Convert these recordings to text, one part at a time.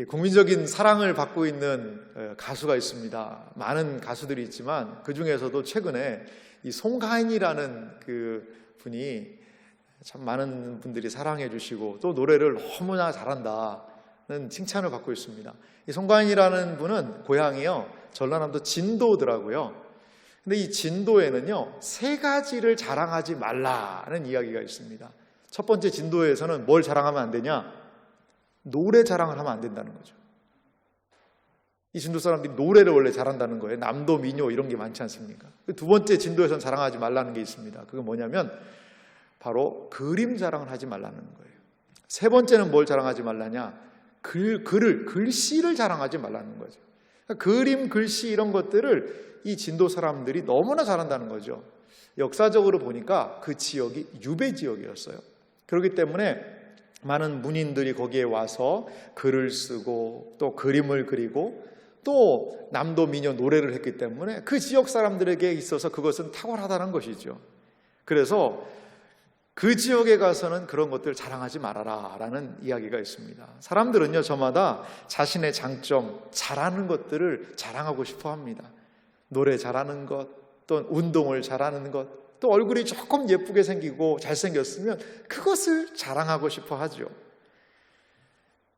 국민적인 사랑을 받고 있는 가수가 있습니다. 많은 가수들이 있지만 그 중에서도 최근에 이 송가인이라는 그 분이 참 많은 분들이 사랑해 주시고 또 노래를 너무나 잘한다는 칭찬을 받고 있습니다. 이 송가인이라는 분은 고향이요 전라남도 진도더라고요. 근데 이 진도에는요 3가지를 자랑하지 말라는 이야기가 있습니다. 첫 번째, 진도에서는 뭘 자랑하면 안 되냐? 노래 자랑을 하면 안 된다는 거죠. 이 진도 사람들이 노래를 원래 잘한다는 거예요. 남도, 민요 이런 게 많지 않습니까? 두 번째, 진도에서는 자랑하지 말라는 게 있습니다. 그게 뭐냐면 바로 그림 자랑을 하지 말라는 거예요. 세 번째는 뭘 자랑하지 말라냐? 글씨를 자랑하지 말라는 거죠. 그러니까 그림, 글씨 이런 것들을 이 진도 사람들이 너무나 잘한다는 거죠. 역사적으로 보니까 그 지역이 유배 지역이었어요. 그렇기 때문에 많은 문인들이 거기에 와서 글을 쓰고 또 그림을 그리고 또 남도 민요 노래를 했기 때문에 그 지역 사람들에게 있어서 그것은 탁월하다는 것이죠. 그래서 그 지역에 가서는 그런 것들 자랑하지 말아라 라는 이야기가 있습니다. 사람들은요 저마다 자신의 장점, 잘하는 것들을 자랑하고 싶어 합니다. 노래 잘하는 것, 또 운동을 잘하는 것, 또 얼굴이 조금 예쁘게 생기고 잘생겼으면 그것을 자랑하고 싶어 하죠.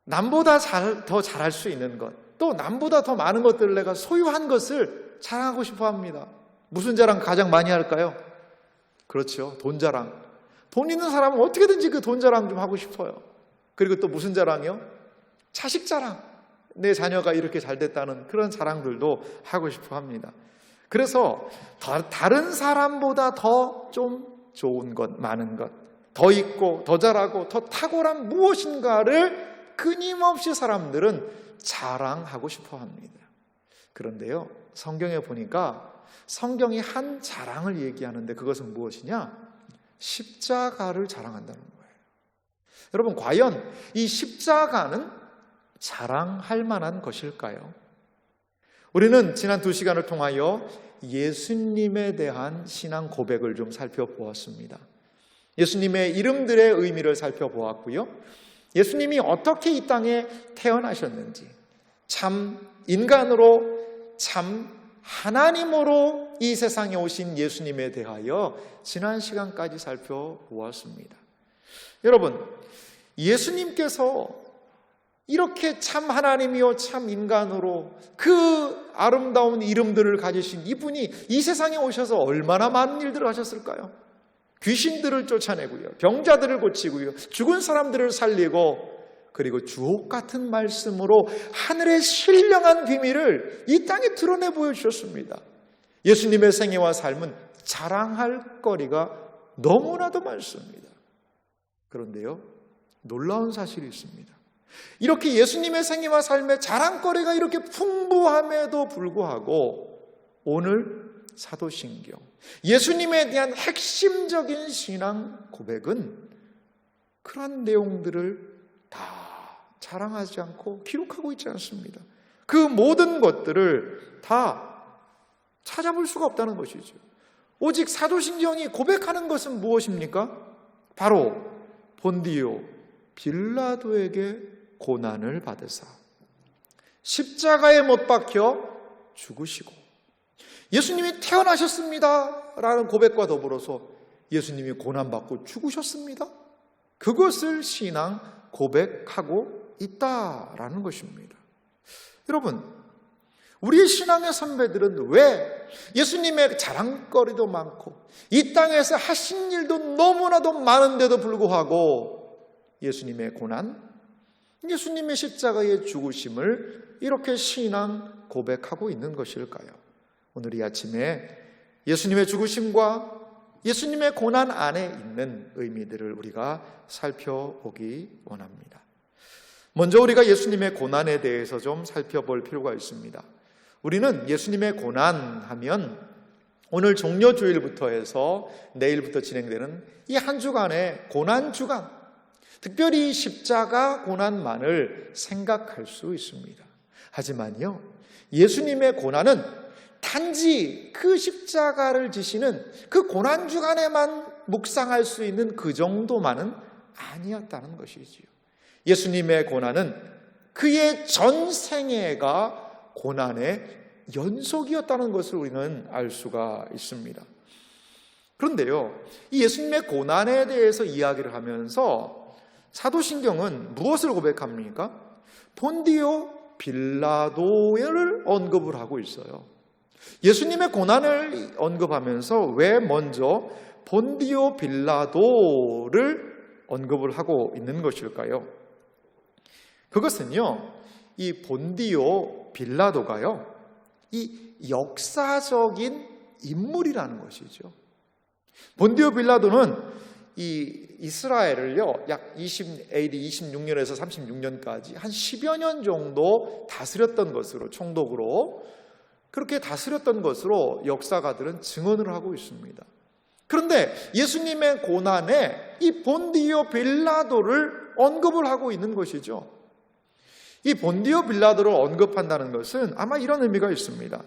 남보다 더 잘할 수 있는 것, 또 남보다 더 많은 것들을 내가 소유한 것을 자랑하고 싶어 합니다. 무슨 자랑 가장 많이 할까요? 그렇죠, 돈 자랑. 돈 있는 사람은 어떻게든지 그 돈 자랑 좀 하고 싶어요. 그리고 또 무슨 자랑이요? 자식 자랑. 내 자녀가 이렇게 잘 됐다는 그런 자랑들도 하고 싶어 합니다. 그래서 다른 사람보다 더 좀 좋은 것, 많은 것, 더 있고 더 잘하고 더 탁월한 무엇인가를 끊임없이 사람들은 자랑하고 싶어 합니다. 그런데요, 성경에 보니까 성경이 한 자랑을 얘기하는데 그것은 무엇이냐? 십자가를 자랑한다는 거예요. 여러분, 과연 이 십자가는 자랑할 만한 것일까요? 우리는 지난 2시간을 통하여 예수님에 대한 신앙 고백을 좀 살펴보았습니다. 예수님의 이름들의 의미를 살펴보았고요. 예수님이 어떻게 이 땅에 태어나셨는지, 참 인간으로, 참 하나님으로 이 세상에 오신 예수님에 대하여 지난 시간까지 살펴보았습니다. 여러분, 예수님께서 이렇게 참 하나님이요 참 인간으로 그 아름다운 이름들을 가지신 이분이 이 세상에 오셔서 얼마나 많은 일들을 하셨을까요? 귀신들을 쫓아내고요, 병자들을 고치고요, 죽은 사람들을 살리고, 그리고 주옥 같은 말씀으로 하늘의 신령한 비밀을 이 땅에 드러내 보여주셨습니다. 예수님의 생애와 삶은 자랑할 거리가 너무나도 많습니다. 그런데요, 놀라운 사실이 있습니다. 이렇게 예수님의 생애와 삶의 자랑거리가 이렇게 풍부함에도 불구하고 오늘 사도신경, 예수님에 대한 핵심적인 신앙 고백은 그런 내용들을 다 자랑하지 않고 기록하고 있지 않습니다. 그 모든 것들을 다 찾아볼 수가 없다는 것이죠. 오직 사도신경이 고백하는 것은 무엇입니까? 바로 본디오 빌라도에게 고난을 받으사 십자가에 못 박혀 죽으시고 예수님이 태어나셨습니다 라는 고백과 더불어서 예수님이 고난받고 죽으셨습니다. 그것을 신앙 고백하고 있다라는 것입니다. 여러분, 우리의 신앙의 선배들은 왜 예수님의 자랑거리도 많고 이 땅에서 하신 일도 너무나도 많은데도 불구하고 예수님의 고난, 예수님의 십자가의 죽으심을 이렇게 신앙 고백하고 있는 것일까요? 오늘 이 아침에 예수님의 죽으심과 예수님의 고난 안에 있는 의미들을 우리가 살펴보기 원합니다. 먼저 우리가 예수님의 고난에 대해서 좀 살펴볼 필요가 있습니다. 우리는 예수님의 고난하면 오늘 종려주일부터 해서 내일부터 진행되는 이 한 주간의 고난주간, 특별히 십자가 고난만을 생각할 수 있습니다. 하지만요, 예수님의 고난은 단지 그 십자가를 지시는 그 고난주간에만 묵상할 수 있는 그 정도만은 아니었다는 것이지요. 예수님의 고난은 그의 전 생애가 고난의 연속이었다는 것을 우리는 알 수가 있습니다. 그런데요, 이 예수님의 고난에 대해서 이야기를 하면서 사도신경은 무엇을 고백합니까? 본디오 빌라도를 언급을 하고 있어요. 예수님의 고난을 언급하면서 왜 먼저 본디오 빌라도를 언급을 하고 있는 것일까요? 그것은요, 이 본디오 빌라도가요, 이 역사적인 인물이라는 것이죠. 본디오 빌라도는 이 이스라엘을요, 약 AD 26년에서 36년까지 한 10여 년 정도 다스렸던 것으로, 총독으로 그렇게 다스렸던 것으로 역사가들은 증언을 하고 있습니다. 그런데 예수님의 고난에 이 본디오 빌라도를 언급을 하고 있는 것이죠. 이 본디오 빌라도를 언급한다는 것은 아마 이런 의미가 있습니다.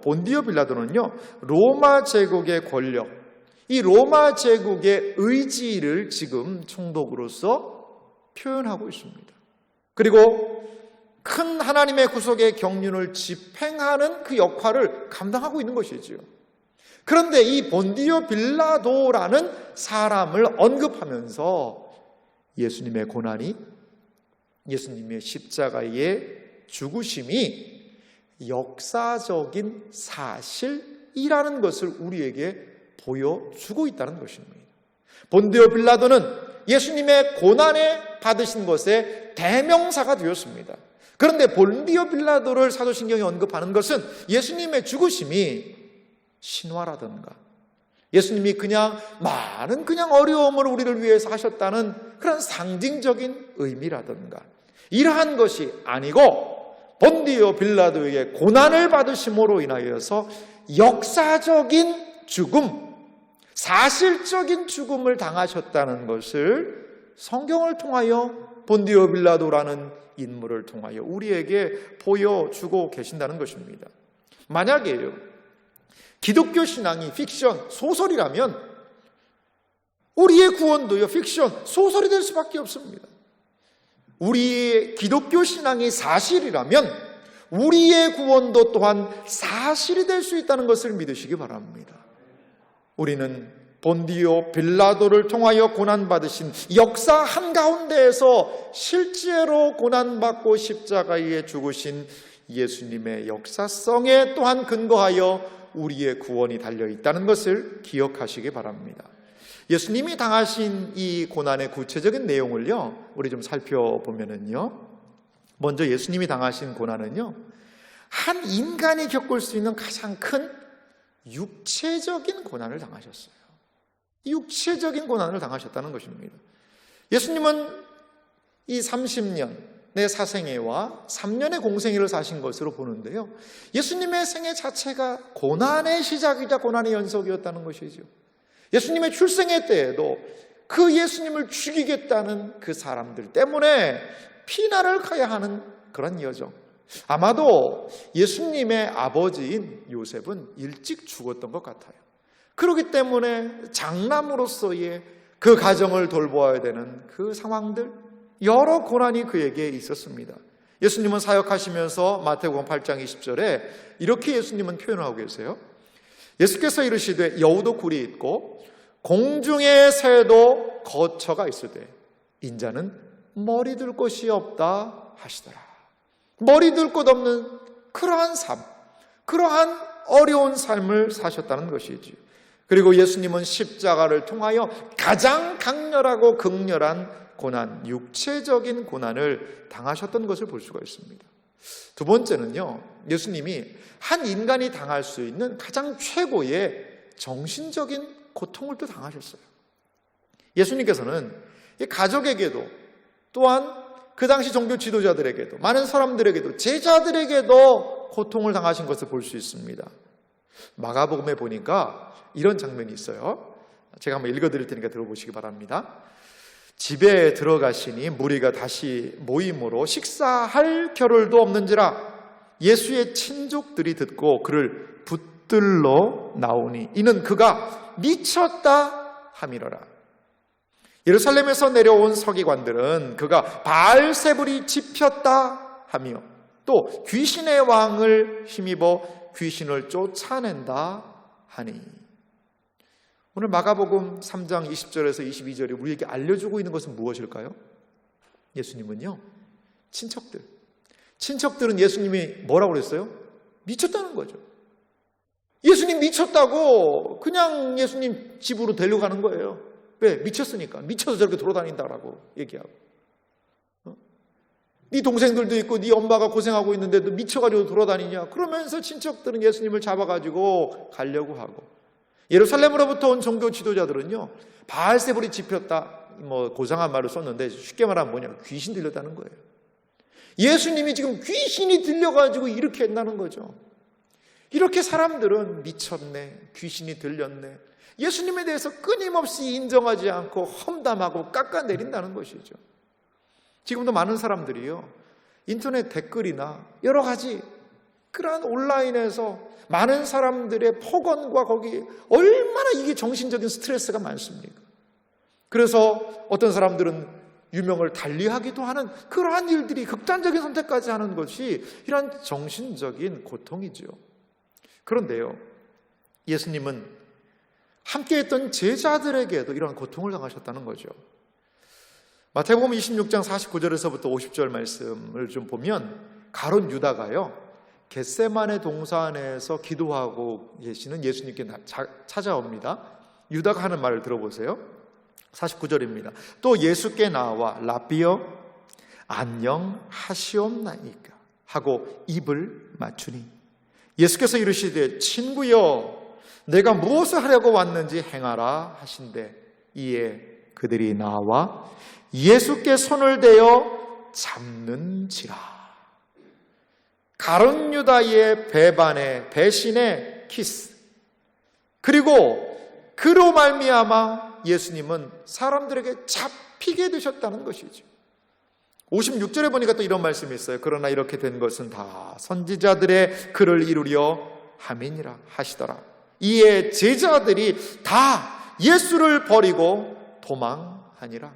본디오 빌라도는요, 로마 제국의 권력, 이 로마 제국의 의지를 지금 총독으로서 표현하고 있습니다. 그리고 큰 하나님의 구속의 경륜을 집행하는 그 역할을 감당하고 있는 것이지요. 그런데 이 본디오 빌라도라는 사람을 언급하면서 예수님의 고난이, 예수님의 십자가의 죽으심이 역사적인 사실이라는 것을 우리에게 보여주고 있다는 것입니다. 본디오 빌라도는 예수님의 고난에 받으신 것의 대명사가 되었습니다. 그런데 본디오 빌라도를 사도신경이 언급하는 것은 예수님의 죽으심이 신화라든가 예수님이 그냥 많은 어려움을 우리를 위해서 하셨다는 그런 상징적인 의미라든가 이러한 것이 아니고 본디오 빌라도에게 고난을 받으심으로 인하여서 역사적인 죽음, 사실적인 죽음을 당하셨다는 것을 성경을 통하여 본디오 빌라도라는 인물을 통하여 우리에게 보여주고 계신다는 것입니다. 만약에요, 기독교 신앙이 픽션, 소설이라면 우리의 구원도요, 픽션, 소설이 될 수밖에 없습니다. 우리의 기독교 신앙이 사실이라면 우리의 구원도 또한 사실이 될 수 있다는 것을 믿으시기 바랍니다. 우리는 본디오 빌라도를 통하여 고난받으신 역사 한가운데에서 실제로 고난받고 십자가에 죽으신 예수님의 역사성에 또한 근거하여 우리의 구원이 달려있다는 것을 기억하시기 바랍니다. 예수님이 당하신 이 고난의 구체적인 내용을요, 우리 좀 살펴보면은요, 먼저 예수님이 당하신 고난은요, 한 인간이 겪을 수 있는 가장 큰 육체적인 고난을 당하셨어요. 육체적인 고난을 당하셨다는 것입니다. 예수님은 이 30년의 사생애와 3년의 공생애를 사신 것으로 보는데요, 예수님의 생애 자체가 고난의 시작이자 고난의 연속이었다는 것이죠. 예수님의 출생애 때에도 그 예수님을 죽이겠다는 그 사람들 때문에 피난을 가야 하는 그런 여정. 아마도 예수님의 아버지인 요셉은 일찍 죽었던 것 같아요. 그렇기 때문에 장남으로서의 그 가정을 돌보아야 되는 그 상황들, 여러 고난이 그에게 있었습니다. 예수님은 사역하시면서 마태복음 8장 20절에 이렇게 예수님은 표현하고 계세요. 예수께서 이르시되 여우도 굴이 있고 공중의 새도 거처가 있으되 인자는 머리 둘 곳이 없다 하시더라. 머리 둘 곳 없는 그러한 삶, 그러한 어려운 삶을 사셨다는 것이지. 그리고 예수님은 십자가를 통하여 가장 강렬하고 극렬한 고난, 육체적인 고난을 당하셨던 것을 볼 수가 있습니다. 두 번째는요, 예수님이 한 인간이 당할 수 있는 가장 최고의 정신적인 고통을 또 당하셨어요. 예수님께서는 이 가족에게도 또한 그 당시 종교 지도자들에게도 많은 사람들에게도 제자들에게도 고통을 당하신 것을 볼 수 있습니다. 마가복음에 보니까 이런 장면이 있어요. 제가 한번 읽어드릴 테니까 들어보시기 바랍니다. 집에 들어가시니 무리가 다시 모임으로 식사할 겨를도 없는지라 예수의 친족들이 듣고 그를 붙들러 나오니 이는 그가 미쳤다 함이러라. 예루살렘에서 내려온 서기관들은 그가 바알세불이 집혔다 하며 또 귀신의 왕을 힘입어 귀신을 쫓아낸다 하니, 오늘 마가복음 3장 20절에서 22절이 우리에게 알려주고 있는 것은 무엇일까요? 예수님은요, 친척들은 예수님이 뭐라고 그랬어요? 미쳤다는 거죠. 예수님 미쳤다고 그냥 예수님 집으로 데려가는 거예요. 왜? 미쳤으니까. 미쳐서 저렇게 돌아다닌다라고 얘기하고. 네 동생들도 있고 네 엄마가 고생하고 있는데도 미쳐가지고 돌아다니냐? 그러면서 친척들은 예수님을 잡아가지고 가려고 하고, 예루살렘으로부터 온 종교 지도자들은요, 바알세불이 집혔다, 고상한 말을 썼는데 쉽게 말하면 뭐냐? 귀신 들렸다는 거예요. 예수님이 지금 귀신이 들려가지고 이렇게 했다는 거죠. 이렇게 사람들은 미쳤네, 귀신이 들렸네, 예수님에 대해서 끊임없이 인정하지 않고 험담하고 깎아내린다는 것이죠. 지금도 많은 사람들이요, 인터넷 댓글이나 여러 가지 그러한 온라인에서 많은 사람들의 폭언과 거기 얼마나 이게 정신적인 스트레스가 많습니까? 그래서 어떤 사람들은 유명을 달리하기도 하는 그러한 일들이, 극단적인 선택까지 하는 것이 이러한 정신적인 고통이죠. 그런데요, 예수님은 함께했던 제자들에게도 이러한 고통을 당하셨다는 거죠. 마태복음 26장 49절에서부터 50절 말씀을 좀 보면, 가룟 유다가요, 겟세마네 동산에서 기도하고 계시는 예수님께 찾아옵니다. 유다가 하는 말을 들어보세요. 49절입니다. 또 예수께 나와 라비여 안녕하시옵나이까 하고 입을 맞추니, 예수께서 이르시되 친구여 내가 무엇을 하려고 왔는지 행하라 하신대, 이에 그들이 나와 예수께 손을 대어 잡는지라. 가룟 유다의 배반의 배신의 키스, 그리고 그로 말미암아 예수님은 사람들에게 잡히게 되셨다는 것이죠. 56절에 보니까 또 이런 말씀이 있어요. 그러나 이렇게 된 것은 다 선지자들의 글을 이루려 함이니라 하시더라. 이에 제자들이 다 예수를 버리고 도망하니라.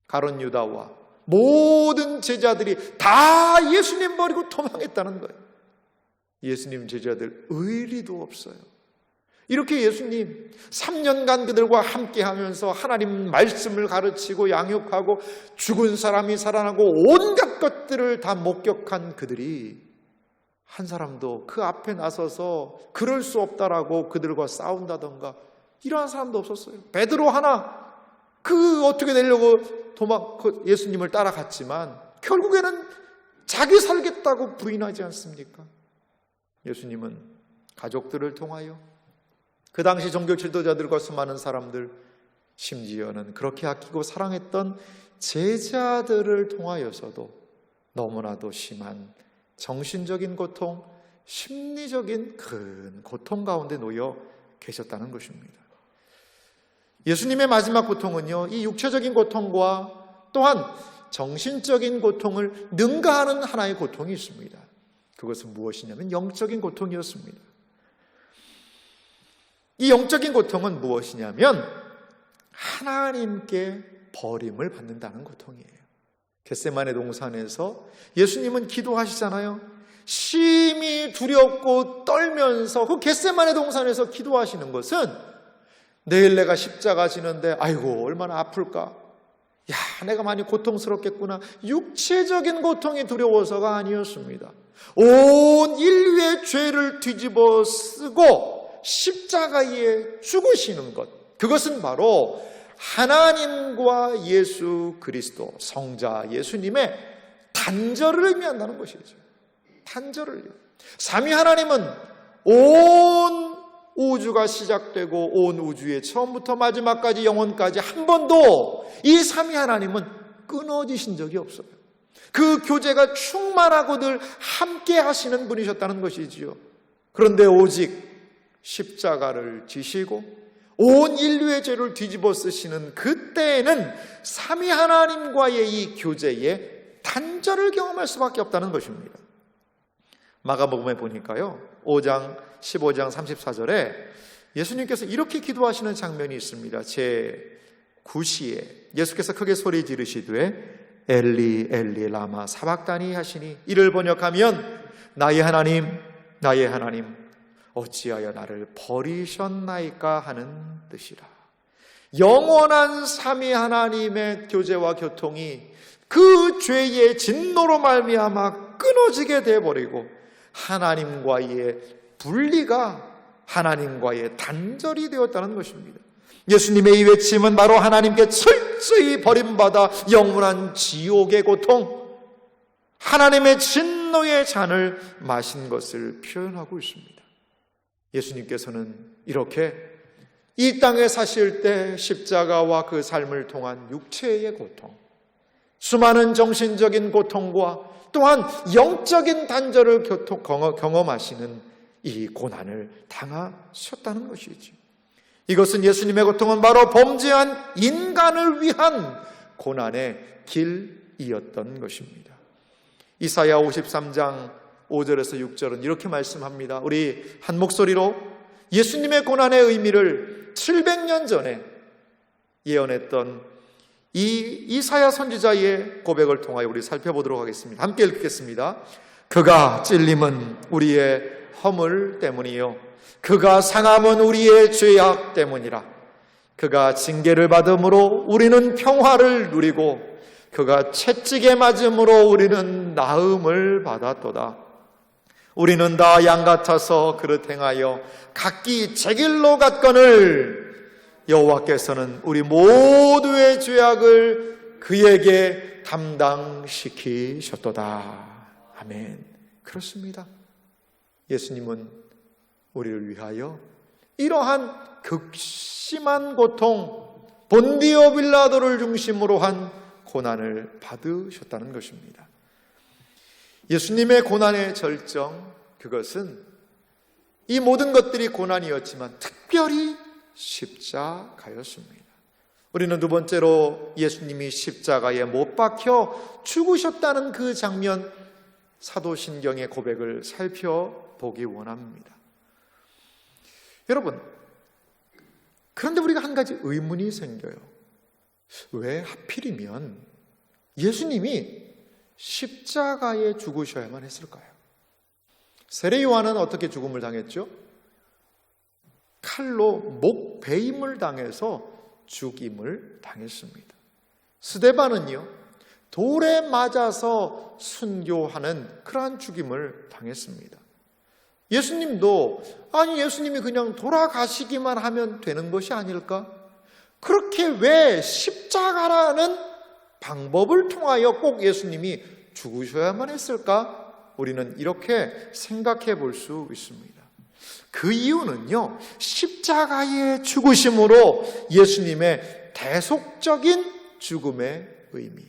가룟 유다와 모든 제자들이 다 예수님 버리고 도망했다는 거예요. 예수님 제자들 의리도 없어요. 이렇게 예수님 3년간 그들과 함께 하면서 하나님 말씀을 가르치고 양육하고 죽은 사람이 살아나고 온갖 것들을 다 목격한 그들이 한 사람도 그 앞에 나서서 그럴 수 없다라고 그들과 싸운다던가 이러한 사람도 없었어요. 베드로 하나 어떻게 되려고 예수님을 따라갔지만 결국에는 자기 살겠다고 부인하지 않습니까? 예수님은 가족들을 통하여, 그 당시 종교 지도자들과 수많은 사람들, 심지어는 그렇게 아끼고 사랑했던 제자들을 통하여서도 너무나도 심한 정신적인 고통, 심리적인 큰 고통 가운데 놓여 계셨다는 것입니다. 예수님의 마지막 고통은요, 이 육체적인 고통과 또한 정신적인 고통을 능가하는 하나의 고통이 있습니다. 그것은 무엇이냐면 영적인 고통이었습니다. 이 영적인 고통은 무엇이냐면 하나님께 버림을 받는다는 고통이에요. 겟세마네 동산에서 예수님은 기도하시잖아요. 심히 두렵고 떨면서 그 겟세마네 동산에서 기도하시는 것은 내일 내가 십자가 지는데 아이고 얼마나 아플까, 야 내가 많이 고통스럽겠구나, 육체적인 고통이 두려워서가 아니었습니다. 온 인류의 죄를 뒤집어 쓰고 십자가에 죽으시는 것, 그것은 바로 하나님과 예수 그리스도 성자 예수님의 단절을 의미한다는 것이죠. 단절을요. 삼위 하나님은 온 우주가 시작되고 온 우주의 처음부터 마지막까지 영원까지 한 번도 이 삼위 하나님은 끊어지신 적이 없어요. 그 교제가 충만하고 늘 함께 하시는 분이셨다는 것이지요. 그런데 오직 십자가를 지시고 온 인류의 죄를 뒤집어 쓰시는 그때에는 삼위 하나님과의 이 교제에 단절을 경험할 수밖에 없다는 것입니다. 마가복음에 보니까요, 5장 15장 34절에 예수님께서 이렇게 기도하시는 장면이 있습니다. 제 9시에 예수께서 크게 소리 지르시되 엘리 엘리 라마 사박다니 하시니, 이를 번역하면 나의 하나님 나의 하나님 어찌하여 나를 버리셨나이까 하는 뜻이라. 영원한 삼위 하나님의 교제와 교통이 그 죄의 진노로 말미암아 끊어지게 되어버리고, 하나님과의 분리가 하나님과의 단절이 되었다는 것입니다. 예수님의 이 외침은 바로 하나님께 철저히 버림받아 영원한 지옥의 고통, 하나님의 진노의 잔을 마신 것을 표현하고 있습니다. 예수님께서는 이렇게 이 땅에 사실 때 십자가와 그 삶을 통한 육체의 고통, 수많은 정신적인 고통과 또한 영적인 단절을 경험하시는 이 고난을 당하셨다는 것이지. 이것은 예수님의 고통은 바로 범죄한 인간을 위한 고난의 길이었던 것입니다. 이사야 53장 5절에서 6절은 이렇게 말씀합니다. 우리 한 목소리로 예수님의 고난의 의미를 700년 전에 예언했던 이 이사야 선지자의 고백을 통하여 우리 살펴보도록 하겠습니다. 함께 읽겠습니다. 그가 찔림은 우리의 허물 때문이요, 그가 상함은 우리의 죄악 때문이라. 그가 징계를 받음으로 우리는 평화를 누리고 그가 채찍에 맞음으로 우리는 나음을 받았도다. 우리는 다 양 같아서 그릇 행하여 각기 제 길로 갔거늘 여호와께서는 우리 모두의 죄악을 그에게 담당시키셨도다. 아멘. 그렇습니다. 예수님은 우리를 위하여 이러한 극심한 고통, 본디오 빌라도를 중심으로 한 고난을 받으셨다는 것입니다. 예수님의 고난의 절정, 그것은 이 모든 것들이 고난이었지만 특별히 십자가였습니다. 우리는 두 번째로 예수님이 십자가에 못 박혀 죽으셨다는 그 장면, 사도신경의 고백을 살펴보기 원합니다. 여러분, 그런데 우리가 한 가지 의문이 생겨요. 왜 하필이면 예수님이 십자가에 죽으셔야만 했을까요? 세례 요한은 어떻게 죽음을 당했죠? 칼로 목 베임을 당해서 죽임을 당했습니다. 스데반은요, 돌에 맞아서 순교하는 그러한 죽임을 당했습니다. 예수님도 예수님이 그냥 돌아가시기만 하면 되는 것이 아닐까? 그렇게 왜 십자가라는 방법을 통하여 꼭 예수님이 죽으셔야만 했을까? 우리는 이렇게 생각해 볼 수 있습니다. 그 이유는요, 십자가의 죽으심으로 예수님의 대속적인 죽음의 의미,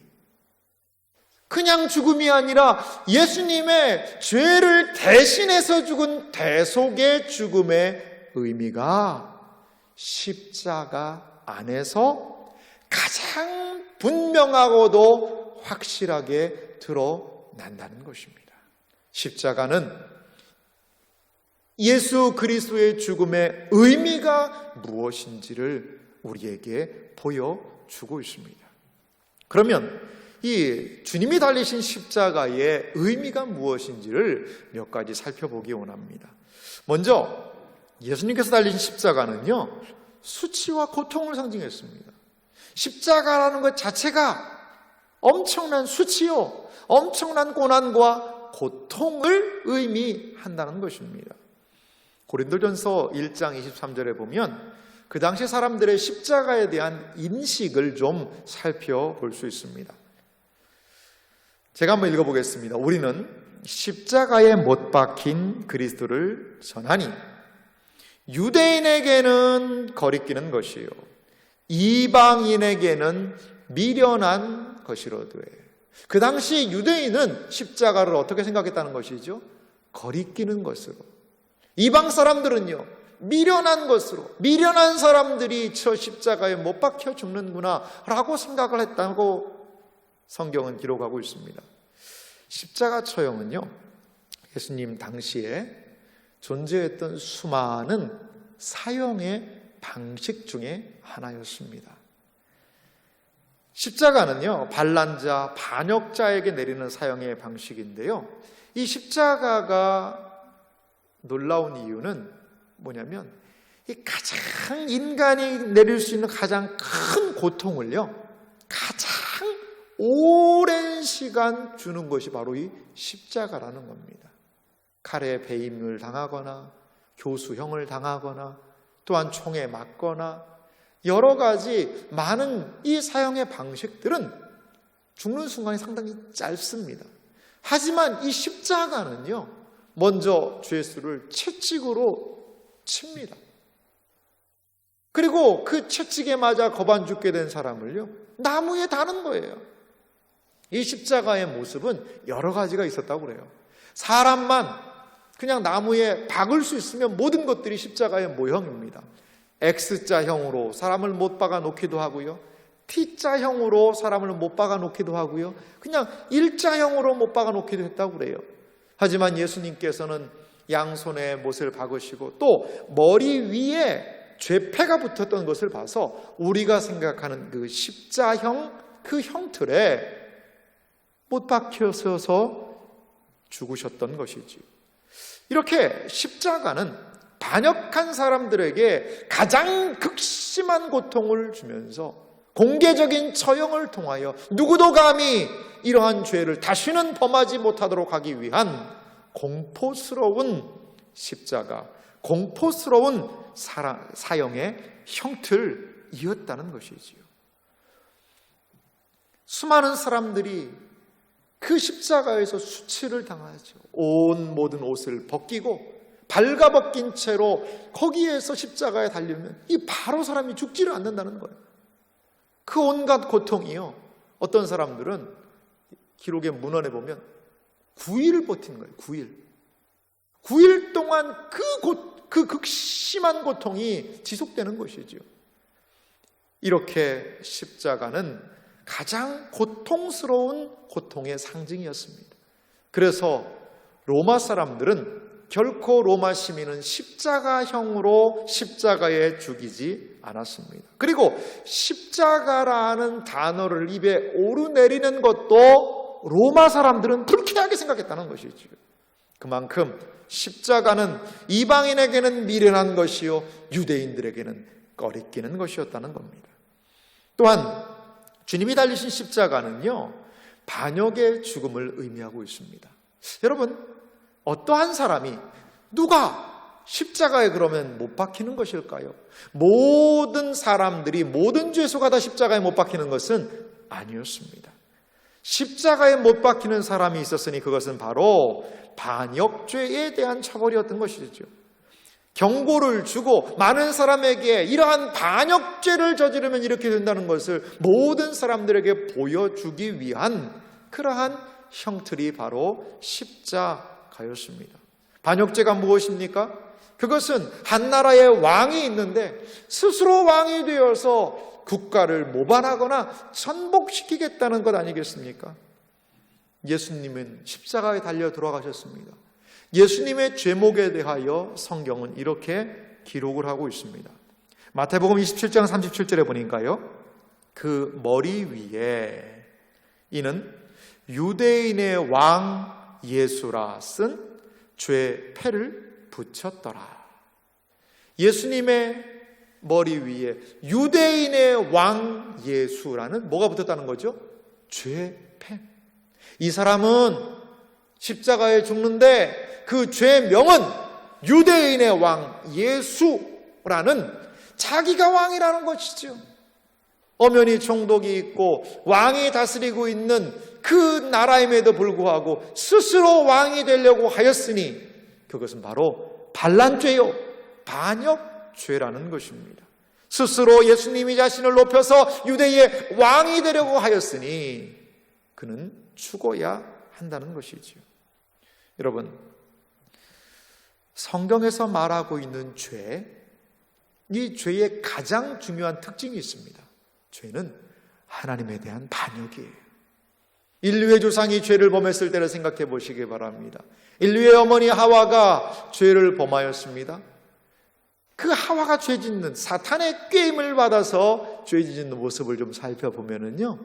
그냥 죽음이 아니라 예수님의 죄를 대신해서 죽은 대속의 죽음의 의미가 십자가 안에서 가장 분명하고도 확실하게 드러난다는 것입니다. 십자가는 예수 그리스도의 죽음의 의미가 무엇인지를 우리에게 보여주고 있습니다. 그러면 이 주님이 달리신 십자가의 의미가 무엇인지를 몇 가지 살펴보기 원합니다. 먼저 예수님께서 달리신 십자가는요, 수치와 고통을 상징했습니다. 십자가라는 것 자체가 엄청난 수치요, 엄청난 고난과 고통을 의미한다는 것입니다. 고린도전서 1장 23절에 보면 그 당시 사람들의 십자가에 대한 인식을 좀 살펴볼 수 있습니다. 제가 한번 읽어보겠습니다. 우리는 십자가에 못 박힌 그리스도를 전하니 유대인에게는 거리끼는 것이요 이방인에게는 미련한 것이로되. 그 당시 유대인은 십자가를 어떻게 생각했다는 것이죠? 거리끼는 것으로. 이방 사람들은요, 미련한 것으로, 미련한 사람들이 저 십자가에 못 박혀 죽는구나 라고 생각을 했다고 성경은 기록하고 있습니다. 십자가 처형은요, 예수님 당시에 존재했던 수많은 사형의 방식 중에 하나였습니다. 십자가는요, 반란자, 반역자에게 내리는 사형의 방식인데요. 이 십자가가 놀라운 이유는 뭐냐면 이 가장 인간이 내릴 수 있는 가장 큰 고통을요, 가장 오랜 시간 주는 것이 바로 이 십자가라는 겁니다. 칼에 배임을 당하거나 교수형을 당하거나 또한 총에 맞거나 여러 가지 많은 이 사형의 방식들은 죽는 순간이 상당히 짧습니다. 하지만 이 십자가는요, 먼저 주 예수를 채찍으로 칩니다. 그리고 그 채찍에 맞아 거반 죽게 된 사람을요, 나무에 다는 거예요. 이 십자가의 모습은 여러 가지가 있었다고 그래요. 사람만 그냥 나무에 박을 수 있으면 모든 것들이 십자가의 모형입니다. X자형으로 사람을 못 박아 놓기도 하고요, T자형으로 사람을 못 박아 놓기도 하고요, 그냥 일자형으로 못 박아 놓기도 했다고 그래요. 하지만 예수님께서는 양손에 못을 박으시고 또 머리 위에 죄패가 붙었던 것을 봐서 우리가 생각하는 그 십자형, 그 형틀에 못 박혀서 죽으셨던 것이지요. 이렇게 십자가는 반역한 사람들에게 가장 극심한 고통을 주면서 공개적인 처형을 통하여 누구도 감히 이러한 죄를 다시는 범하지 못하도록 하기 위한 공포스러운 십자가, 공포스러운 사형의 형틀이었다는 것이지요. 수많은 사람들이 그 십자가에서 수치를 당하죠. 온 모든 옷을 벗기고 발가벗긴 채로 거기에서 십자가에 달리면 이 바로 사람이 죽지를 않는다는 거예요. 그 온갖 고통이요, 어떤 사람들은 기록의 문헌에 보면 9일을 버틴 거예요. 9일 동안 그 극심한 고통이 지속되는 것이지요. 이렇게 십자가는 가장 고통스러운 고통의 상징이었습니다. 그래서 로마 사람들은 결코 로마 시민은 십자가형으로 십자가에 죽이지 않았습니다. 그리고 십자가라는 단어를 입에 오르내리는 것도 로마 사람들은 불쾌하게 생각했다는 것이죠. 그만큼 십자가는 이방인에게는 미련한 것이요, 유대인들에게는 꺼리끼는 것이었다는 겁니다. 또한 주님이 달리신 십자가는요, 반역의 죽음을 의미하고 있습니다. 여러분, 어떠한 사람이 누가 십자가에 그러면 못 박히는 것일까요? 모든 사람들이 모든 죄수가 다 십자가에 못 박히는 것은 아니었습니다. 십자가에 못 박히는 사람이 있었으니 그것은 바로 반역죄에 대한 처벌이었던 것이죠. 경고를 주고 많은 사람에게 이러한 반역죄를 저지르면 이렇게 된다는 것을 모든 사람들에게 보여주기 위한 그러한 형틀이 바로 십자가였습니다. 반역죄가 무엇입니까? 그것은 한 나라의 왕이 있는데 스스로 왕이 되어서 국가를 모반하거나 전복시키겠다는 것 아니겠습니까? 예수님은 십자가에 달려 돌아가셨습니다. 예수님의 죄목에 대하여 성경은 이렇게 기록을 하고 있습니다. 마태복음 27장 37절에 보니까요, 그 머리 위에 이는 유대인의 왕 예수라 쓴 죄패를 붙였더라. 예수님의 머리 위에 유대인의 왕 예수라는 뭐가 붙었다는 거죠? 죄패. 이 사람은 십자가에 죽는데 그 죄명은 유대인의 왕 예수라는 자기가 왕이라는 것이죠. 엄연히 총독이 있고 왕이 다스리고 있는 그 나라임에도 불구하고 스스로 왕이 되려고 하였으니 그것은 바로 반란죄요, 반역죄라는 것입니다. 스스로 예수님이 자신을 높여서 유대의 왕이 되려고 하였으니 그는 죽어야 한다는 것이지요. 여러분, 성경에서 말하고 있는 죄, 이 죄의 가장 중요한 특징이 있습니다. 죄는 하나님에 대한 반역이에요. 인류의 조상이 죄를 범했을 때를 생각해 보시기 바랍니다. 인류의 어머니 하와가 죄를 범하였습니다. 그 하와가 죄 짓는 사탄의 꾀임을 받아서 죄 짓는 모습을 좀 살펴보면은요,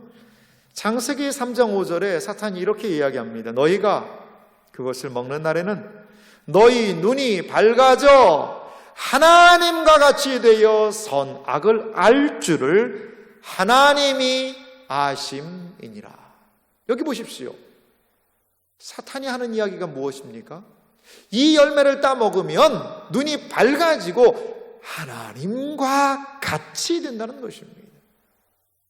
창세기 3장 5절에 사탄이 이렇게 이야기합니다. 너희가 그것을 먹는 날에는 너희 눈이 밝아져 하나님과 같이 되어 선악을 알 줄을 하나님이 아심이니라. 여기 보십시오. 사탄이 하는 이야기가 무엇입니까? 이 열매를 따먹으면 눈이 밝아지고 하나님과 같이 된다는 것입니다.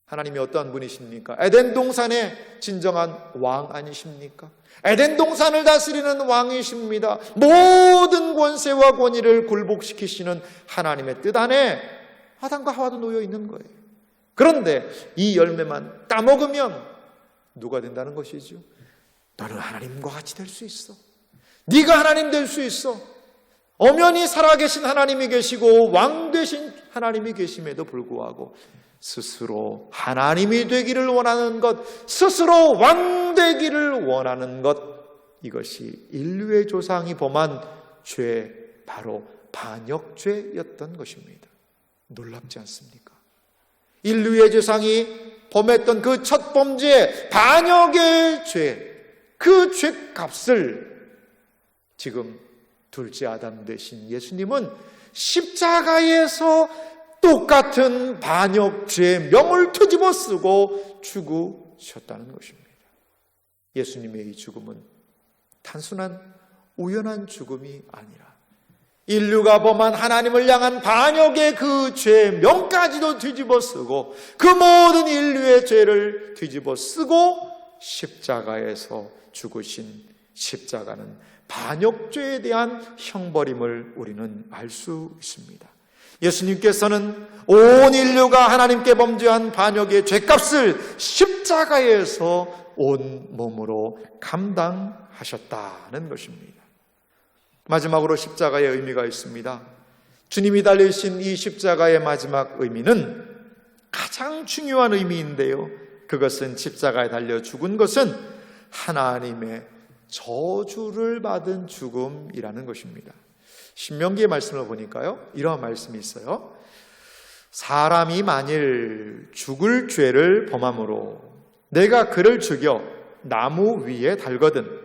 하나님이 어떠한 분이십니까? 에덴 동산의 진정한 왕 아니십니까? 에덴 동산을 다스리는 왕이십니다. 모든 권세와 권위를 굴복시키시는 하나님의 뜻 안에 아담과 하와도 놓여 있는 거예요. 그런데 이 열매만 따먹으면 누가 된다는 것이죠? 너는 하나님과 같이 될 수 있어. 네가 하나님 될 수 있어. 엄연히 살아계신 하나님이 계시고 왕 되신 하나님이 계심에도 불구하고 스스로 하나님이 되기를 원하는 것, 스스로 왕 되기를 원하는 것, 이것이 인류의 조상이 범한 죄, 바로 반역죄였던 것입니다. 놀랍지 않습니까? 인류의 조상이 범했던 그 첫 범죄, 반역의 죄, 그 죄값을 지금 둘째 아담 되신 예수님은 십자가에서 똑같은 반역죄의 명을 뒤집어 쓰고 죽으셨다는 것입니다. 예수님의 이 죽음은 단순한 우연한 죽음이 아니라 인류가 범한 하나님을 향한 반역의 그 죄의 명까지도 뒤집어 쓰고 그 모든 인류의 죄를 뒤집어 쓰고 십자가에서 죽으신 십자가는 반역죄에 대한 형벌임을 우리는 알 수 있습니다. 예수님께서는 온 인류가 하나님께 범죄한 반역의 죄값을 십자가에서 온 몸으로 감당하셨다는 것입니다. 마지막으로 십자가의 의미가 있습니다. 주님이 달리신 이 십자가의 마지막 의미는 가장 중요한 의미인데요, 그것은 십자가에 달려 죽은 것은 하나님의 저주를 받은 죽음이라는 것입니다. 신명기의 말씀을 보니까요, 이러한 말씀이 있어요. 사람이 만일 죽을 죄를 범함으로 내가 그를 죽여 나무 위에 달거든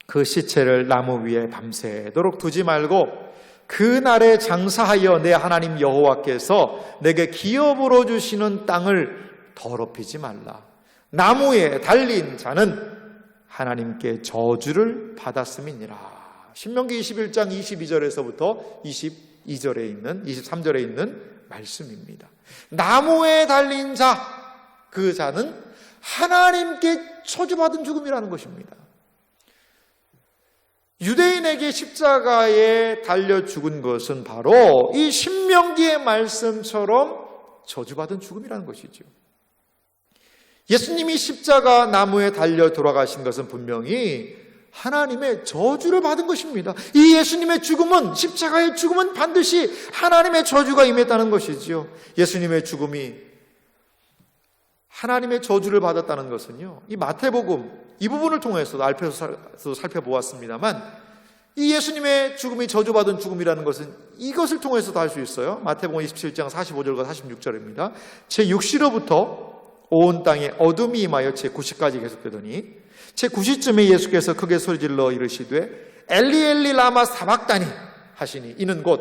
그 시체를 나무 위에 밤새도록 두지 말고 그 날에 장사하여 내 하나님 여호와께서 내게 기업으로 주시는 땅을 더럽히지 말라. 나무에 달린 자는 하나님께 저주를 받았음이니라. 신명기 21장 22절에서부터 22절에 있는 23절에 있는 말씀입니다. 나무에 달린 자, 그 자는 하나님께 저주받은 죽음이라는 것입니다. 유대인에게 십자가에 달려 죽은 것은 바로 이 신명기의 말씀처럼 저주받은 죽음이라는 것이죠. 예수님이 십자가 나무에 달려 돌아가신 것은 분명히 하나님의 저주를 받은 것입니다. 이 예수님의 죽음은, 십자가의 죽음은 반드시 하나님의 저주가 임했다는 것이지요. 예수님의 죽음이 하나님의 저주를 받았다는 것은요, 이 마태복음 이 부분을 통해서도 알펴서 살펴보았습니다만, 이 예수님의 죽음이 저주받은 죽음이라는 것은 이것을 통해서도 알 수 있어요. 마태복음 27장 45절과 46절입니다. 제6시로부터 온 땅에 어둠이 임하여 제9시까지 계속되더니 제9시쯤에 예수께서 크게 소리질러 이르시되 엘리 엘리 라마 사박다니 하시니 이는 곧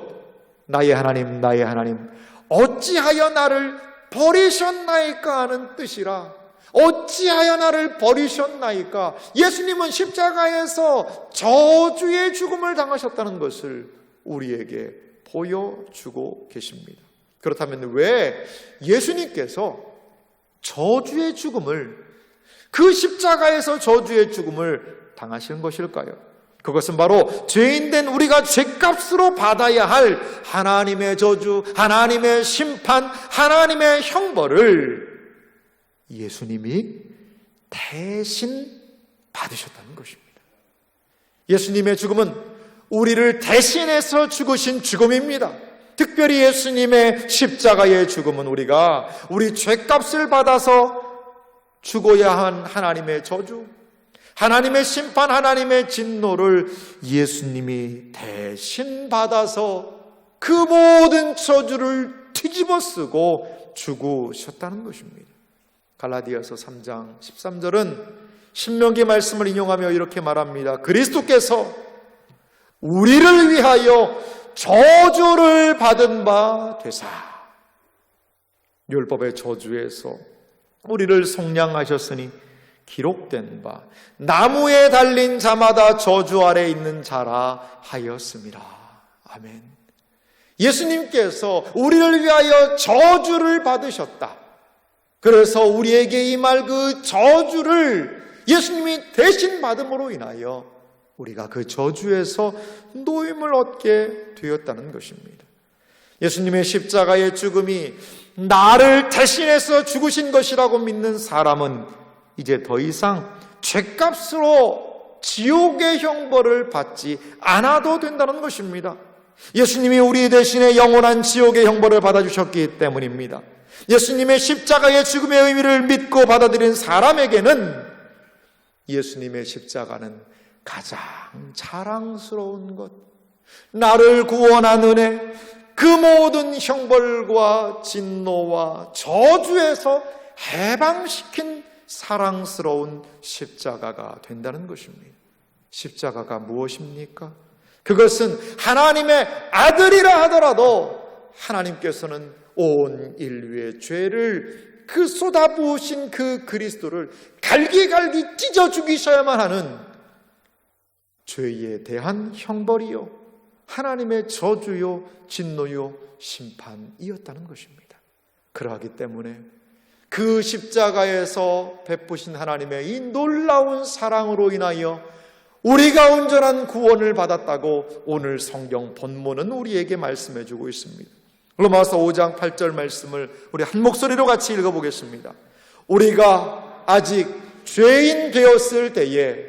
나의 하나님 나의 하나님 어찌하여 나를 버리셨나이까 하는 뜻이라. 어찌하여 나를 버리셨나이까. 예수님은 십자가에서 저주의 죽음을 당하셨다는 것을 우리에게 보여주고 계십니다. 그렇다면 왜 예수님께서 저주의 죽음을, 그 십자가에서 저주의 죽음을 당하시는 것일까요? 그것은 바로 죄인된 우리가 죄값으로 받아야 할 하나님의 저주, 하나님의 심판, 하나님의 형벌을 예수님이 대신 받으셨다는 것입니다. 예수님의 죽음은 우리를 대신해서 죽으신 죽음입니다. 특별히 예수님의 십자가의 죽음은 우리가 우리 죄값을 받아서 죽어야 한 하나님의 저주, 하나님의 심판, 하나님의 진노를 예수님이 대신 받아서 그 모든 저주를 뒤집어 쓰고 죽으셨다는 것입니다. 갈라디아서 3장 13절은 신명기 말씀을 인용하며 이렇게 말합니다. 그리스도께서 우리를 위하여 저주를 받은 바 되사 율법의 저주에서 우리를 속량하셨으니 기록된 바 나무에 달린 자마다 저주 아래 있는 자라 하였습니다. 아멘. 예수님께서 우리를 위하여 저주를 받으셨다. 그래서 우리에게 임할 그 저주를 예수님이 대신 받음으로 인하여 우리가 그 저주에서 노임을 얻게 되었다는 것입니다. 예수님의 십자가의 죽음이 나를 대신해서 죽으신 것이라고 믿는 사람은 이제 더 이상 죄값으로 지옥의 형벌을 받지 않아도 된다는 것입니다. 예수님이 우리 대신에 영원한 지옥의 형벌을 받아주셨기 때문입니다. 예수님의 십자가의 죽음의 의미를 믿고 받아들인 사람에게는 예수님의 십자가는 가장 자랑스러운 것, 나를 구원한 은혜, 그 모든 형벌과 진노와 저주에서 해방시킨 사랑스러운 십자가가 된다는 것입니다. 십자가가 무엇입니까? 그것은 하나님의 아들이라 하더라도 하나님께서는 온 인류의 죄를 그 쏟아부으신 그 그리스도를 갈기갈기 찢어 죽이셔야만 하는 죄에 대한 형벌이요, 하나님의 저주요, 진노요, 심판이었다는 것입니다. 그러하기 때문에 그 십자가에서 베푸신 하나님의 이 놀라운 사랑으로 인하여 우리가 온전한 구원을 받았다고 오늘 성경 본문은 우리에게 말씀해 주고 있습니다. 로마서 5장 8절 말씀을 우리 한 목소리로 같이 읽어보겠습니다. 우리가 아직 죄인 되었을 때에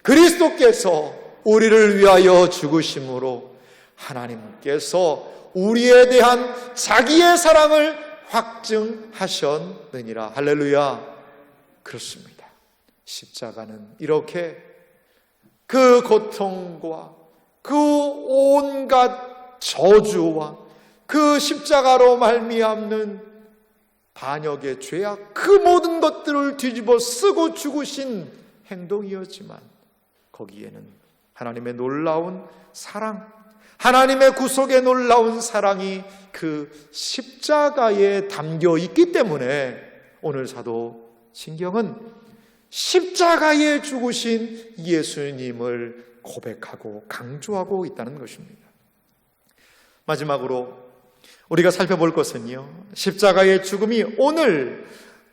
그리스도께서 우리를 위하여 죽으심으로 하나님께서 우리에 대한 자기의 사랑을 확증하셨느니라. 할렐루야. 그렇습니다. 십자가는 이렇게 그 고통과 그 온갖 저주와 그 십자가로 말미암는 반역의 죄악, 그 모든 것들을 뒤집어 쓰고 죽으신 행동이었지만 거기에는 하나님의 놀라운 사랑, 하나님의 구속의 놀라운 사랑이 그 십자가에 담겨 있기 때문에 오늘 사도 신경은 십자가에 죽으신 예수님을 고백하고 강조하고 있다는 것입니다. 마지막으로 우리가 살펴볼 것은요, 십자가의 죽음이 오늘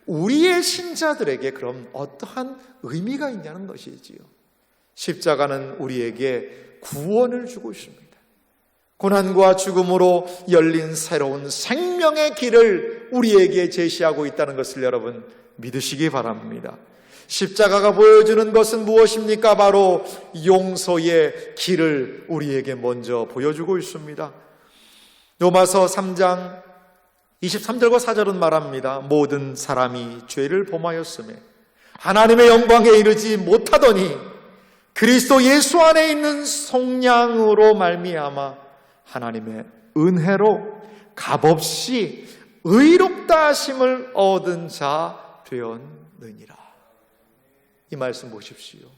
우리의 신자들에게 그럼 어떠한 의미가 있냐는 것이지요. 십자가는 우리에게 구원을 주고 있습니다. 고난과 죽음으로 열린 새로운 생명의 길을 우리에게 제시하고 있다는 것을 여러분 믿으시기 바랍니다. 십자가가 보여주는 것은 무엇입니까? 바로 용서의 길을 우리에게 먼저 보여주고 있습니다. 로마서 3장 23절과 4절은 말합니다. 모든 사람이 죄를 범하였으며 하나님의 영광에 이르지 못하더니 그리스도 예수 안에 있는 속량으로 말미암아 하나님의 은혜로 값없이 의롭다 하심을 얻은 자 되었느니라. 이 말씀 보십시오.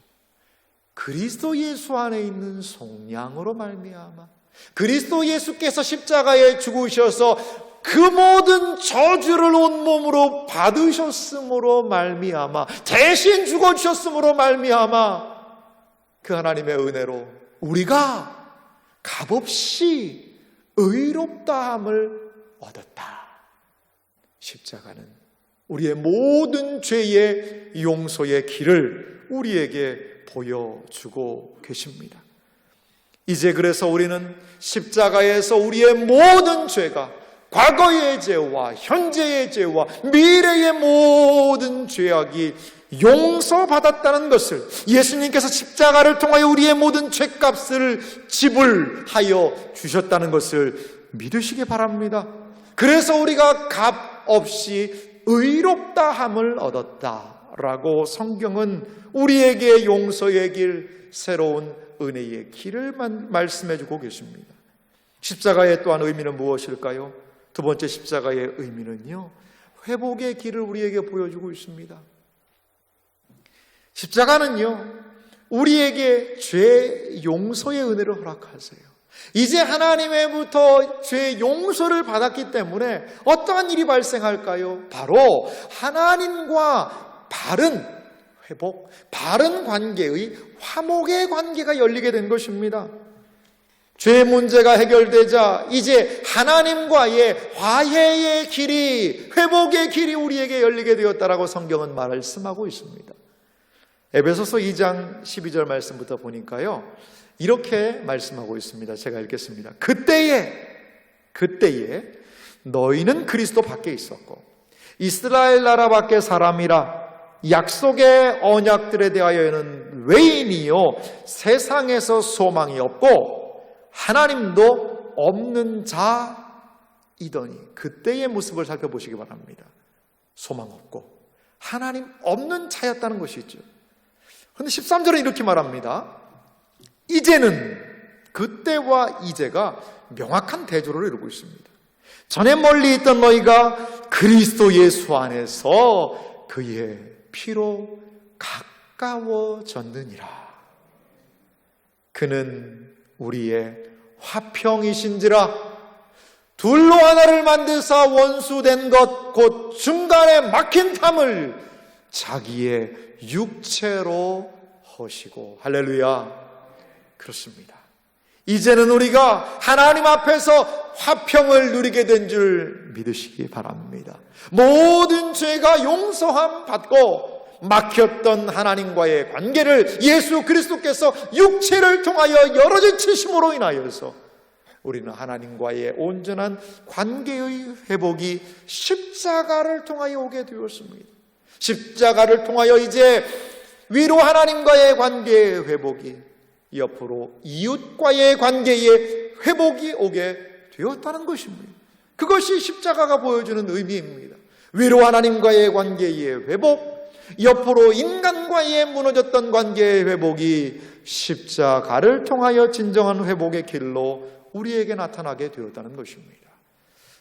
그리스도 예수 안에 있는 속량으로 말미암아 그리스도 예수께서 십자가에 죽으셔서 그 모든 저주를 온몸으로 받으셨으므로 말미암아, 대신 죽어주셨으므로 말미암아 그 하나님의 은혜로 우리가 값없이 의롭다함을 얻었다. 십자가는 우리의 모든 죄의 용서의 길을 우리에게 보여주고 계십니다. 이제 그래서 우리는 십자가에서 우리의 모든 죄가, 과거의 죄와 현재의 죄와 미래의 모든 죄악이 용서받았다는 것을, 예수님께서 십자가를 통하여 우리의 모든 죄값을 지불하여 주셨다는 것을 믿으시기 바랍니다. 그래서 우리가 값없이 의롭다함을 얻었다라고 성경은 우리에게 용서의 길, 새로운 은혜의 길을 말씀해 주고 계십니다. 십자가의 또한 의미는 무엇일까요? 두 번째 십자가의 의미는요, 회복의 길을 우리에게 보여주고 있습니다. 십자가는요, 우리에게 죄 용서의 은혜를 허락하세요. 이제 하나님의부터 죄 용서를 받았기 때문에 어떠한 일이 발생할까요? 바로 하나님과 바른 회복, 바른 관계의 화목의 관계가 열리게 된 것입니다. 죄 문제가 해결되자 이제 하나님과의 화해의 길이, 회복의 길이 우리에게 열리게 되었다라고 성경은 말씀하고 있습니다. 에베소서 2장 12절 말씀부터 보니까요, 이렇게 말씀하고 있습니다. 제가 읽겠습니다. 그때에 너희는 그리스도 밖에 있었고 이스라엘 나라 밖의 사람이라 약속의 언약들에 대하여는 외인이요 세상에서 소망이 없고 하나님도 없는 자이더니, 그때의 모습을 살펴보시기 바랍니다. 소망 없고 하나님 없는 자였다는 것이죠. 그런데 13절에 이렇게 말합니다. 이제는, 그때와 이제가 명확한 대조를 이루고 있습니다. 전에 멀리 있던 너희가 그리스도 예수 안에서 그의 피로 가까워졌느니라. 그는 우리의 화평이신지라 둘로 하나를 만드사 원수된 것 곧 중간에 막힌 탐을 자기의 육체로 허시고. 할렐루야. 그렇습니다. 이제는 우리가 하나님 앞에서 화평을 누리게 된 줄 믿으시기 바랍니다. 모든 죄가 용서함 받고 막혔던 하나님과의 관계를 예수 그리스도께서 육체를 통하여 열어젖히심으로 인하여서 우리는 하나님과의 온전한 관계의 회복이 십자가를 통하여 오게 되었습니다. 십자가를 통하여 이제 위로 하나님과의 관계의 회복이, 옆으로 이웃과의 관계의 회복이 오게 되었다는 것입니다. 그것이 십자가가 보여주는 의미입니다. 위로 하나님과의 관계의 회복, 옆으로 인간과의 무너졌던 관계의 회복이 십자가를 통하여 진정한 회복의 길로 우리에게 나타나게 되었다는 것입니다.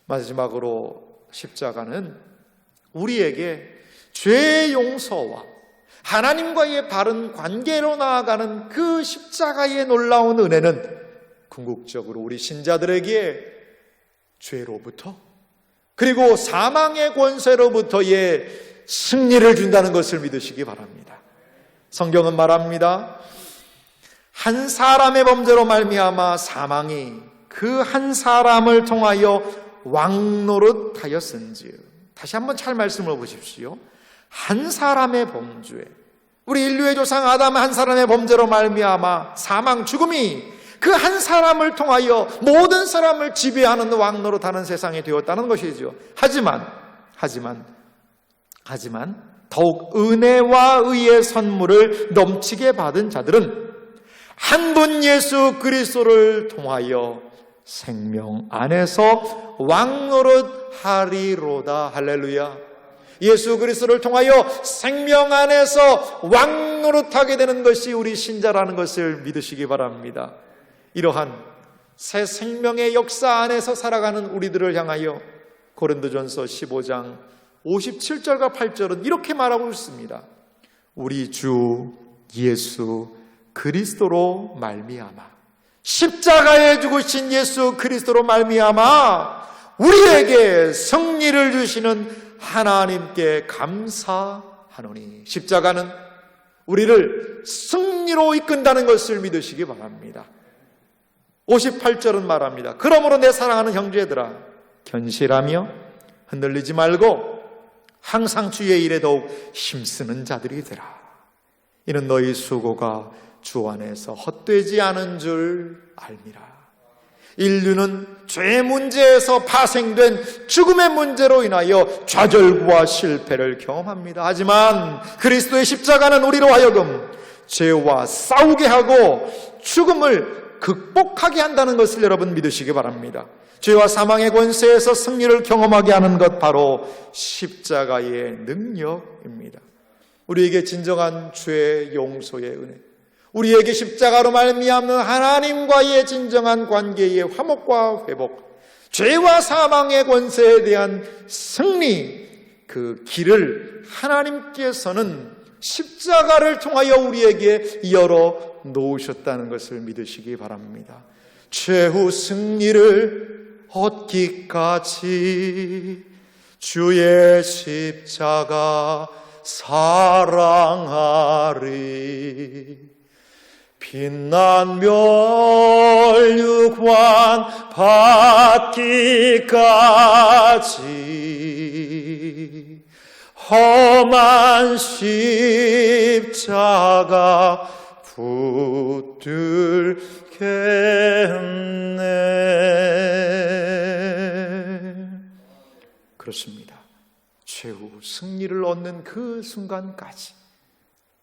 마지막으로 십자가는 우리에게 죄 용서와 하나님과의 바른 관계로 나아가는 그 십자가의 놀라운 은혜는 궁극적으로 우리 신자들에게 죄로부터, 그리고 사망의 권세로부터의 승리를 준다는 것을 믿으시기 바랍니다. 성경은 말합니다. 한 사람의 범죄로 말미암아 사망이 그 한 사람을 통하여 왕노릇하였은즉. 다시 한번 잘 말씀을 보십시오. 한 사람의 범죄, 우리 인류의 조상 아담 한 사람의 범죄로 말미암아 사망, 죽음이 그 한 사람을 통하여 모든 사람을 지배하는 왕노릇하는 세상이 되었다는 것이죠. 하지만 더욱 은혜와 의의 선물을 넘치게 받은 자들은 한 분 예수 그리스도를 통하여 생명 안에서 왕노릇하리로다. 할렐루야. 예수 그리스도를 통하여 생명 안에서 왕노릇하게 되는 것이 우리 신자라는 것을 믿으시기 바랍니다. 이러한 새 생명의 역사 안에서 살아가는 우리들을 향하여 고린도전서 15장 57절과 8절은 이렇게 말하고 있습니다. 우리 주 예수 그리스도로 말미암아, 십자가에 죽으신 예수 그리스도로 말미암아 우리에게 승리를 주시는 하나님께 감사하노니. 십자가는 우리를 승리로 이끈다는 것을 믿으시기 바랍니다. 58절은 말합니다. 그러므로 내 사랑하는 형제들아, 견실하며 흔들리지 말고 항상 주의 일에 더욱 힘쓰는 자들이 되라. 이는 너희 수고가 주 안에서 헛되지 않은 줄 알미라. 인류는 죄 문제에서 파생된 죽음의 문제로 인하여 좌절과 실패를 경험합니다. 하지만 그리스도의 십자가는 우리로 하여금 죄와 싸우게 하고 죽음을 극복하게 한다는 것을 여러분 믿으시기 바랍니다. 죄와 사망의 권세에서 승리를 경험하게 하는 것, 바로 십자가의 능력입니다. 우리에게 진정한 죄 용서의 은혜, 우리에게 십자가로 말미암는 하나님과의 진정한 관계의 화목과 회복, 죄와 사망의 권세에 대한 승리, 그 길을 하나님께서는 십자가를 통하여 우리에게 열어 놓으셨다는 것을 믿으시기 바랍니다. 최후 승리를 얻기까지 주의 십자가 사랑하리. 빛난 멸류관 받기까지 험한 십자가 붙들겠네. 그렇습니다. 최후 승리를 얻는 그 순간까지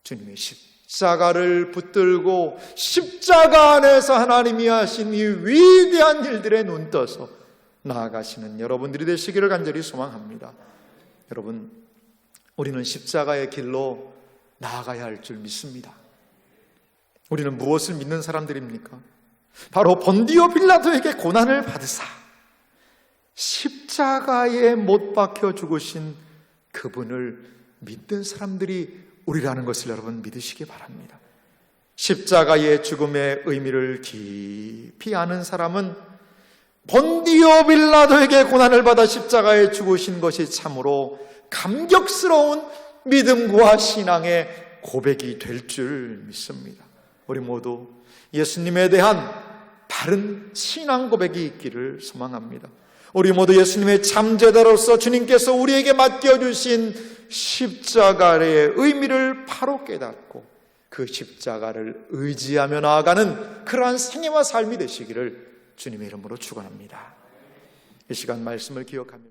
주님의 십자가를 붙들고 십자가 안에서 하나님이 하신 이 위대한 일들에 눈 떠서 나아가시는 여러분들이 되시기를 간절히 소망합니다. 여러분, 우리는 십자가의 길로 나아가야 할 줄 믿습니다. 우리는 무엇을 믿는 사람들입니까? 바로 본디오 빌라도에게 고난을 받으사 십자가에 못 박혀 죽으신 그분을 믿는 사람들이 우리라는 것을 여러분 믿으시기 바랍니다. 십자가의 죽음의 의미를 깊이 아는 사람은 본디오 빌라도에게 고난을 받아 십자가에 죽으신 것이 참으로 감격스러운 믿음과 신앙의 고백이 될 줄 믿습니다. 우리 모두 예수님에 대한 바른 신앙 고백이 있기를 소망합니다. 우리 모두 예수님의 참제자로서 주님께서 우리에게 맡겨주신 십자가의 의미를 바로 깨닫고 그 십자가를 의지하며 나아가는 그러한 생애와 삶이 되시기를 주님의 이름으로 축원합니다. 이 시간 말씀을 기억하며